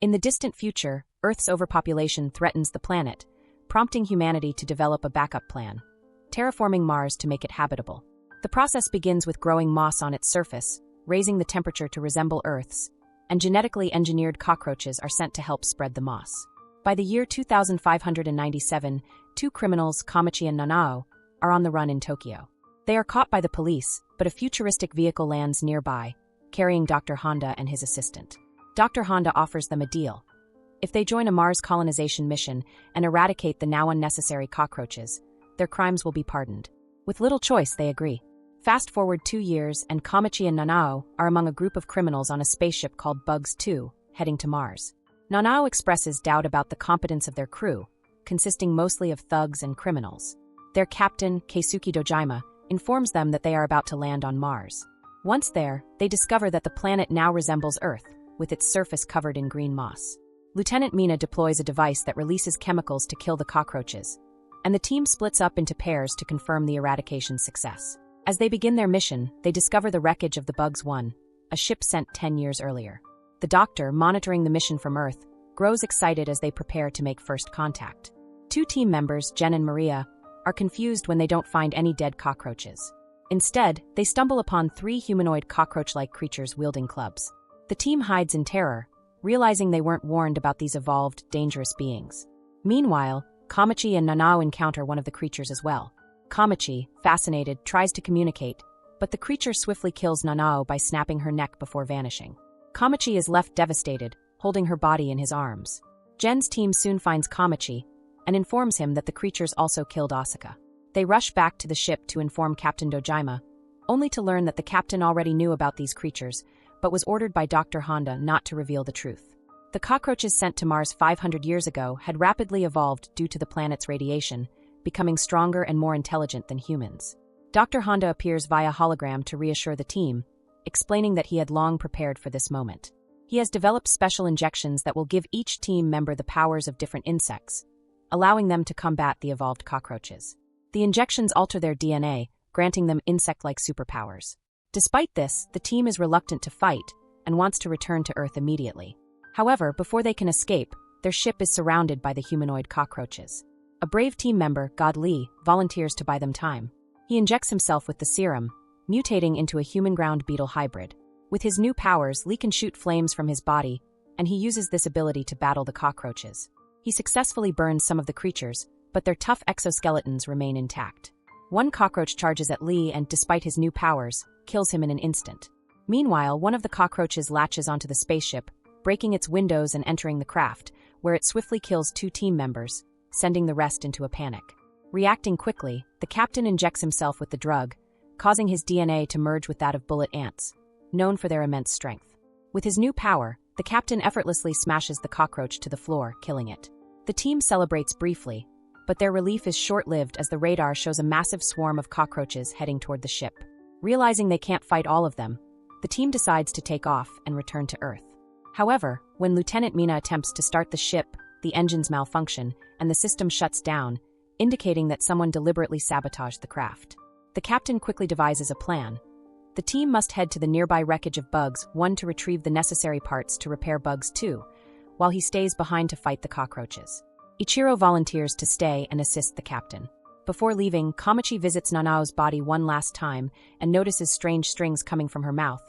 In the distant future, Earth's overpopulation threatens the planet, prompting humanity to develop a backup plan, terraforming Mars to make it habitable. The process begins with growing moss on its surface, raising the temperature to resemble Earth's, and genetically engineered cockroaches are sent to help spread the moss. By the year 2597, two criminals, Kamachi and Nanao, are on the run in Tokyo. They are caught by the police, but a futuristic vehicle lands nearby, carrying Dr. Honda and his assistant. Dr. Honda offers them a deal. If they join a Mars colonization mission and eradicate the now unnecessary cockroaches, their crimes will be pardoned. With little choice, they agree. Fast forward 2 years, and Kamachi and Nanao are among a group of criminals on a spaceship called Bugs 2, heading to Mars. Nanao expresses doubt about the competence of their crew, consisting mostly of thugs and criminals. Their captain, Keisuke Dojima, informs them that they are about to land on Mars. Once there, they discover that the planet now resembles Earth, with its surface covered in green moss. Lieutenant Mina deploys a device that releases chemicals to kill the cockroaches, and the team splits up into pairs to confirm the eradication's success. As they begin their mission, they discover the wreckage of the Bugs 1, a ship sent 10 years earlier. The doctor, monitoring the mission from Earth, grows excited as they prepare to make first contact. Two team members, Jen and Maria, are confused when they don't find any dead cockroaches. Instead, they stumble upon 3 humanoid cockroach-like creatures wielding clubs. The team hides in terror, realizing they weren't warned about these evolved, dangerous beings. Meanwhile, Kamachi and Nanao encounter one of the creatures as well. Kamachi, fascinated, tries to communicate, but the creature swiftly kills Nanao by snapping her neck before vanishing. Kamachi is left devastated, holding her body in his arms. Jen's team soon finds Kamachi and informs him that the creatures also killed Asuka. They rush back to the ship to inform Captain Dojima, only to learn that the captain already knew about these creatures, but was ordered by Dr. Honda not to reveal the truth. The cockroaches sent to Mars 500 years ago had rapidly evolved due to the planet's radiation, becoming stronger and more intelligent than humans. Dr. Honda appears via hologram to reassure the team, explaining that he had long prepared for this moment. He has developed special injections that will give each team member the powers of different insects, allowing them to combat the evolved cockroaches. The injections alter their DNA, granting them insect-like superpowers. Despite this, the team is reluctant to fight and wants to return to Earth immediately. However, before they can escape, their ship is surrounded by the humanoid cockroaches. A brave team member, God Lee, volunteers to buy them time. He injects himself with the serum, mutating into a human ground beetle hybrid. With his new powers, Lee can shoot flames from his body, and he uses this ability to battle the cockroaches. He successfully burns some of the creatures, but their tough exoskeletons remain intact. One cockroach charges at Lee and, despite his new powers, kills him in an instant. Meanwhile, one of the cockroaches latches onto the spaceship, breaking its windows and entering the craft, where it swiftly kills 2 team members, sending the rest into a panic. Reacting quickly, the captain injects himself with the drug, causing his DNA to merge with that of bullet ants, known for their immense strength. With his new power, the captain effortlessly smashes the cockroach to the floor, killing it. The team celebrates briefly, but their relief is short-lived as the radar shows a massive swarm of cockroaches heading toward the ship. Realizing they can't fight all of them, the team decides to take off and return to Earth. However, when Lieutenant Mina attempts to start the ship, the engines malfunction, and the system shuts down, indicating that someone deliberately sabotaged the craft. The captain quickly devises a plan. The team must head to the nearby wreckage of Bugs 1 to retrieve the necessary parts to repair Bugs 2, while he stays behind to fight the cockroaches. Ichiro volunteers to stay and assist the captain. Before leaving, Kamachi visits Nanao's body one last time and notices strange strings coming from her mouth,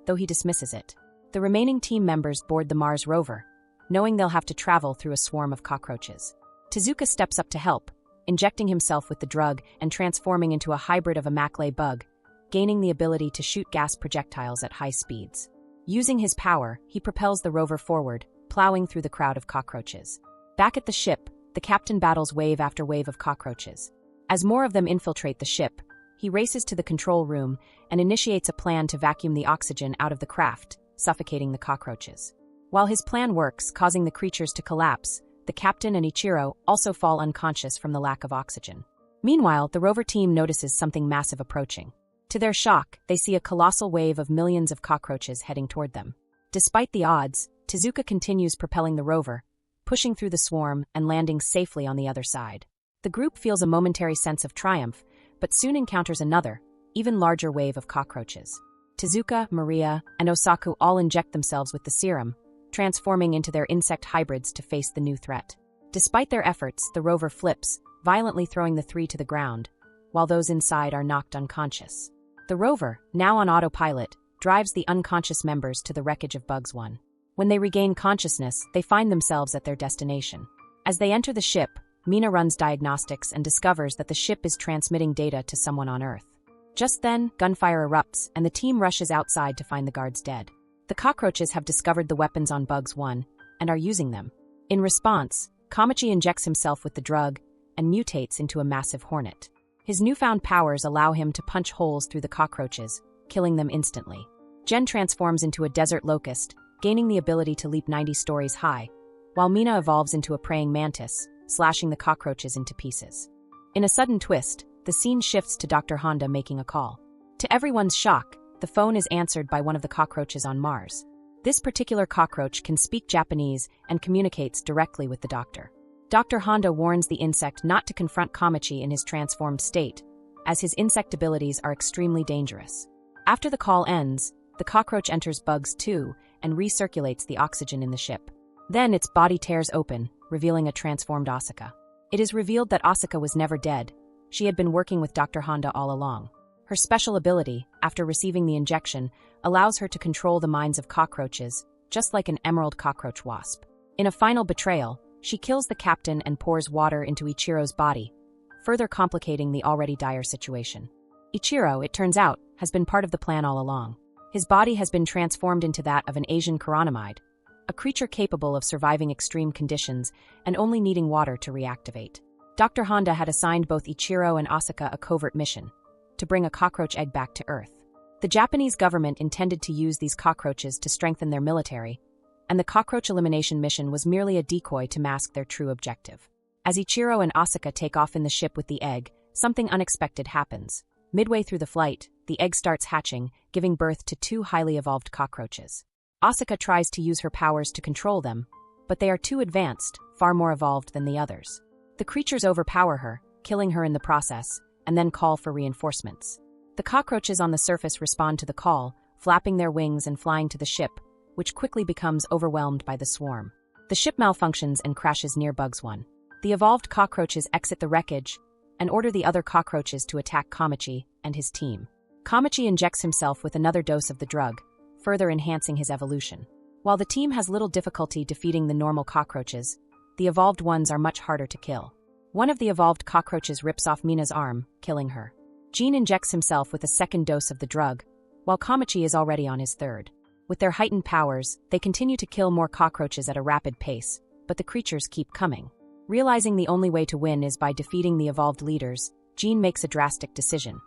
though he dismisses it. The remaining team members board the Mars rover, knowing they'll have to travel through a swarm of cockroaches. Tezuka steps up to help, injecting himself with the drug and transforming into a hybrid of a Maclay bug, gaining the ability to shoot gas projectiles at high speeds. Using his power, he propels the rover forward, plowing through the crowd of cockroaches. Back at the ship, the captain battles wave after wave of cockroaches. As more of them infiltrate the ship, he races to the control room and initiates a plan to vacuum the oxygen out of the craft, suffocating the cockroaches. While his plan works, causing the creatures to collapse, the captain and Ichiro also fall unconscious from the lack of oxygen. Meanwhile, the rover team notices something massive approaching. To their shock, they see a colossal wave of millions of cockroaches heading toward them. Despite the odds, Tezuka continues propelling the rover, pushing through the swarm and landing safely on the other side. The group feels a momentary sense of triumph, but soon encounters another, even larger wave of cockroaches. Tezuka, Maria, and Osaku all inject themselves with the serum, transforming into their insect hybrids to face the new threat. Despite their efforts, the rover flips, violently throwing the three to the ground, while those inside are knocked unconscious. The rover, now on autopilot, drives the unconscious members to the wreckage of Bugs 1. When they regain consciousness, they find themselves at their destination. As they enter the ship, Mina runs diagnostics and discovers that the ship is transmitting data to someone on Earth. Just then, gunfire erupts, and the team rushes outside to find the guards dead. The cockroaches have discovered the weapons on Bugs 1 and are using them. In response, Kamachi injects himself with the drug and mutates into a massive hornet. His newfound powers allow him to punch holes through the cockroaches, killing them instantly. Jen transforms into a desert locust, gaining the ability to leap 90 stories high, while Mina evolves into a praying mantis, slashing the cockroaches into pieces. In a sudden twist, the scene shifts to Dr. Honda making a call. To everyone's shock, the phone is answered by one of the cockroaches on Mars. This particular cockroach can speak Japanese and communicates directly with the doctor. Dr. Honda warns the insect not to confront Kamachi in his transformed state, as his insect abilities are extremely dangerous. After the call ends, the cockroach enters Bugs 2 and recirculates the oxygen in the ship. Then its body tears open, revealing a transformed Asuka. It is revealed that Asuka was never dead. She had been working with Dr. Honda all along. Her special ability, after receiving the injection, allows her to control the minds of cockroaches, just like an emerald cockroach wasp. In a final betrayal, she kills the captain and pours water into Ichiro's body, further complicating the already dire situation. Ichiro, it turns out, has been part of the plan all along. His body has been transformed into that of an Asian chironomide, a creature capable of surviving extreme conditions and only needing water to reactivate. Dr. Honda had assigned both Ichiro and Asuka a covert mission, to bring a cockroach egg back to Earth. The Japanese government intended to use these cockroaches to strengthen their military, and the cockroach elimination mission was merely a decoy to mask their true objective. As Ichiro and Asuka take off in the ship with the egg, something unexpected happens. Midway through the flight, the egg starts hatching, giving birth to two highly evolved cockroaches. Asuka tries to use her powers to control them, but they are too advanced, far more evolved than the others. The creatures overpower her, killing her in the process, and then call for reinforcements. The cockroaches on the surface respond to the call, flapping their wings and flying to the ship, which quickly becomes overwhelmed by the swarm. The ship malfunctions and crashes near Bugs 1. The evolved cockroaches exit the wreckage and order the other cockroaches to attack Kamachi and his team. Kamachi injects himself with another dose of the drug, further enhancing his evolution. While the team has little difficulty defeating the normal cockroaches, the evolved ones are much harder to kill. One of the evolved cockroaches rips off Mina's arm, killing her. Jean injects himself with a second dose of the drug, while Kamachi is already on his third. With their heightened powers, they continue to kill more cockroaches at a rapid pace, but the creatures keep coming. Realizing the only way to win is by defeating the evolved leaders, Jean makes a drastic decision.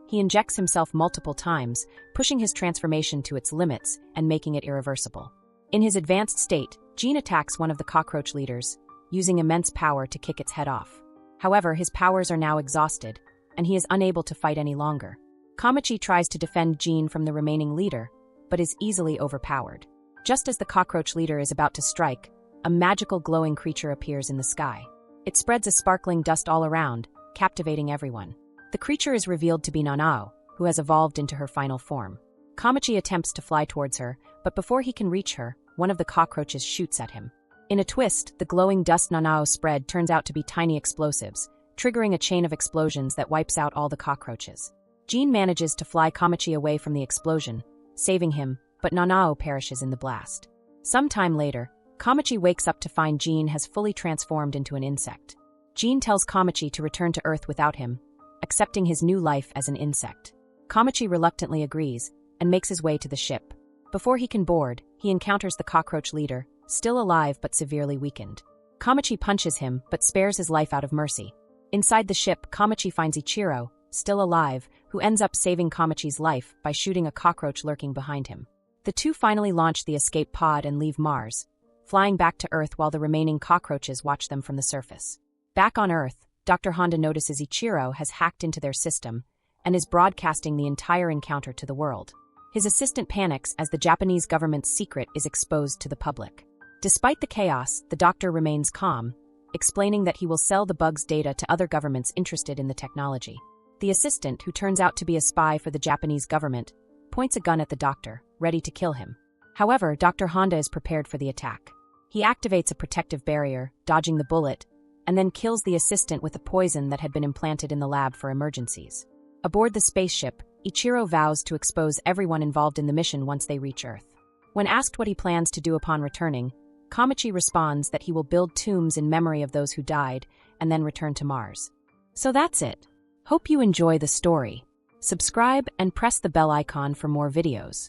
He injects himself multiple times, pushing his transformation to its limits and making it irreversible. In his advanced state, Jean attacks one of the cockroach leaders, using immense power to kick its head off. However, his powers are now exhausted, and he is unable to fight any longer. Kamachi tries to defend Jean from the remaining leader, but is easily overpowered. Just as the cockroach leader is about to strike, a magical glowing creature appears in the sky. It spreads a sparkling dust all around, captivating everyone. The creature is revealed to be Nanao, who has evolved into her final form. Kamachi attempts to fly towards her, but before he can reach her, one of the cockroaches shoots at him. In a twist, the glowing dust Nanao spread turns out to be tiny explosives, triggering a chain of explosions that wipes out all the cockroaches. Jean manages to fly Kamachi away from the explosion, saving him, but Nanao perishes in the blast. Some time later, Kamachi wakes up to find Jean has fully transformed into an insect. Jean tells Kamachi to return to Earth without him, accepting his new life as an insect. Kamachi reluctantly agrees and makes his way to the ship. Before he can board, he encounters the cockroach leader, still alive but severely weakened. Kamachi punches him but spares his life out of mercy. Inside the ship, Kamachi finds Ichiro, still alive, who ends up saving Kamachi's life by shooting a cockroach lurking behind him. The two finally launch the escape pod and leave Mars, flying back to Earth while the remaining cockroaches watch them from the surface. Back on Earth, Dr. Honda notices Ichiro has hacked into their system and is broadcasting the entire encounter to the world. His assistant panics as the Japanese government's secret is exposed to the public. Despite the chaos, the doctor remains calm, explaining that he will sell the bug's data to other governments interested in the technology. The assistant, who turns out to be a spy for the Japanese government, points a gun at the doctor, ready to kill him. However, Dr. Honda is prepared for the attack. He activates a protective barrier, dodging the bullet, and then kills the assistant with a poison that had been implanted in the lab for emergencies. Aboard the spaceship, Ichiro vows to expose everyone involved in the mission once they reach Earth. When asked what he plans to do upon returning, Kamichi responds that he will build tombs in memory of those who died and then return to Mars. So that's it. Hope you enjoy the story. Subscribe and press the bell icon for more videos.